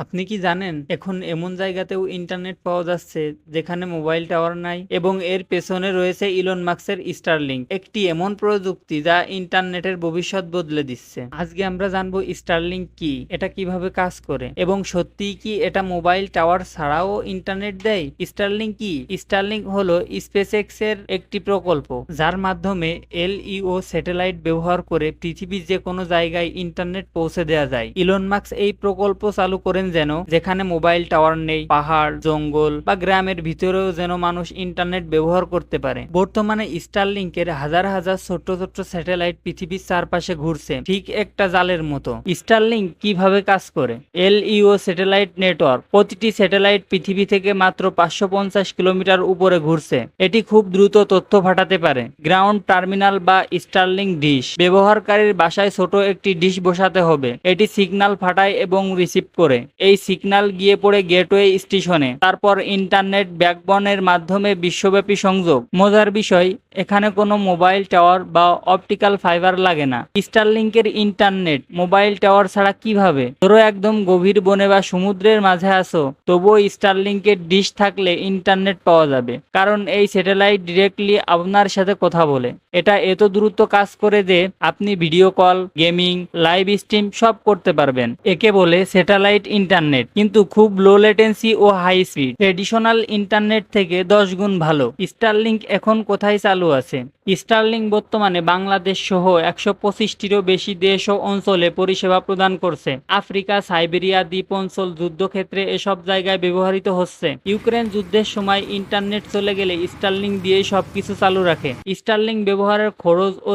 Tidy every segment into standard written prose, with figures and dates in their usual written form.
আপনি কি জানেন এখন এমন জায়গাতেও ইন্টারনেট পাওয়া যাচ্ছে যেখানে মোবাইল টাওয়ার নাই এবং এর পেছনে রয়েছে ইলন মাস্কের স্টারলিংক, একটি এমন প্রযুক্তি যা ইন্টারনেটের ভবিষ্যৎ বদলে দিচ্ছে। আজকে আমরা জানবো স্টারলিংক কি, এটা কিভাবে কাজ করে এবং সত্যিই কি এটা মোবাইল টাওয়ার ছাড়াও ইন্টারনেট দেয়। স্টারলিংক কি? স্টারলিংক হলো স্পেসএক্স এর একটি প্রকল্প যার মাধ্যমে এলইও স্যাটেলাইট ব্যবহার করে পৃথিবীর যে কোনো জায়গায় ইন্টারনেট পৌঁছে দেওয়া যায়। ইলন মাস্ক এই প্রকল্প চালু করেন যেখানে মোবাইল টাওয়ার নেই, পাহাড়, জঙ্গল বা গ্রামের ভিতরেও যেন মানুষ ইন্টারনেট ব্যবহার করতে পারে। বর্তমানে স্টারলিংকের হাজার হাজার ছোট্ট ছোট্ট স্যাটেলাইট পৃথিবীর চারপাশে ঘুরছে ঠিক একটা জালের মতো। স্টারলিংক কিভাবে কাজ করে? এলইও স্যাটেলাইট নেটওয়ার্ক। প্রতিটি স্যাটেলাইট পৃথিবী থেকে মাত্র 550 কিলোমিটার উপরে ঘুরছে। এটি খুব দ্রুত তথ্য পাঠাতে পারে। গ্রাউন্ড টার্মিনাল বা স্টারলিংক ডিশ। ব্যবহারকারীর বাসায় ছোট একটি ডিশ বসাতে হবে। এটি সিগন্যাল পাঠায় এবং রিসিভ করে। এই সিগন্যাল গিয়ে পড়ে গেটওয়ে স্টেশনে, তারপর ইন্টারনেট ব্যাকবনের মাধ্যমে বিশ্বব্যাপী সংযোগ। মজার বিষয়, এখানে কোনো মোবাইল টাওয়ার বা অপটিক্যাল ফাইবার লাগে না। স্টারলিংকের ইন্টারনেট মোবাইল টাওয়ার ছাড়া কিভাবে? ধরো একদম গভীর বনে বা সমুদ্রের মাঝে আসো, তবুও স্টারলিংকের ডিশ থাকলে ইন্টারনেট পাওয়া যাবে, কারণ এই স্যাটেলাইট ডিরেক্টলি আপনার সাথে কথা বলে। এটা এত দ্রুত কাজ করে যে আপনি video call, gaming, live stream সব করতে পারবেন। একে বলে স্যাটেলাইট ইন্টারনেট, কিন্তু খুব লো লেটেন্সি ও হাই স্পিড। ট্রেডিশনাল ইন্টারনেট থেকে 10 গুণ ভালো। স্টারলিংক এখন কোথায় চালু আছে? স্টারলিংক বর্তমানে বাংলাদেশ সহ 125টিরও বেশি দেশ ও অঞ্চলে পরিষেবা প্রদান করছে। আফ্রিকা, সাইবেরিয়া দ্বীপ অঞ্চল, যুদ্ধক্ষেত্রে এসব জায়গায় ব্যবহৃত হচ্ছে। ইউক্রেন যুদ্ধের সময় ইন্টারনেট চলে গেলে স্টারলিংক দিয়েই সবকিছু চালু রাখে। স্টারলিংক ব্যবহারের খরচ ও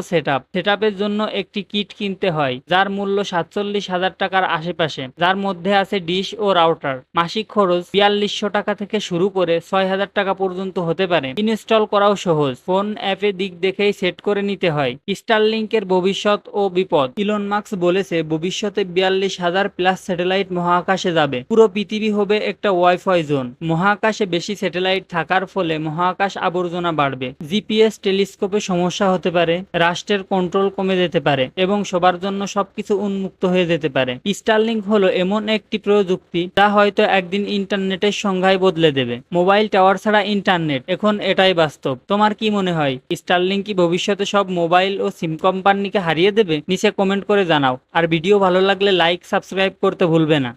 সেটআপের জন্য একটি কিট কিনতে হয় যার মূল্য 47,000 টাকার আশেপাশে, যার মধ্যে আছে ডিশ ও রাউটার। মাসিক খরচ 4200 টাকা থেকে শুরু করে 6000 টাকা পর্যন্ত হতে পারে। ইনস্টল করাও সহজ, ফোন অ্যাপে দিক দেখেই সেট করে নিতে হয়। স্টারলিংকের ভবিষ্যৎ ও বিপদ। ইলন মাস্ক বলেছে ভবিষ্যতে 42,000 প্লাস স্যাটেলাইট মহাকাশে যাবে। পুরো পৃথিবী হবে একটা ওয়াইফাই জোন। মহাকাশে বেশি স্যাটেলাইট থাকার ফলে মহাকাশ আবর্জনা বাড়বে, জিপিএস টেলিস্কোপে সমস্যা হতে পারে, রাষ্ট্রের কন্ট্রোল কমে যেতে পারে এবং সবার জন্য সবকিছু উন্মুক্ত হয়ে যেতে পারে। স্টারলিংক হলো এমন একটি প্রযুক্তি যা হয়তো একদিন ইন্টারনেটের সংজ্ঞাই বদলে দেবে। মোবাইল টাওয়ার ছাড়া ইন্টারনেট, এখন এটাই বাস্তব। তোমার কি মনে হয়, স্টারলিংক কি ভবিষ্যতে সব মোবাইল ও সিম কোম্পানিকে হারিয়ে দেবে? নিচে কমেন্ট করে জানাও। আর ভিডিও ভালো লাগলে লাইক, সাবস্ক্রাইব করতে ভুলবে না।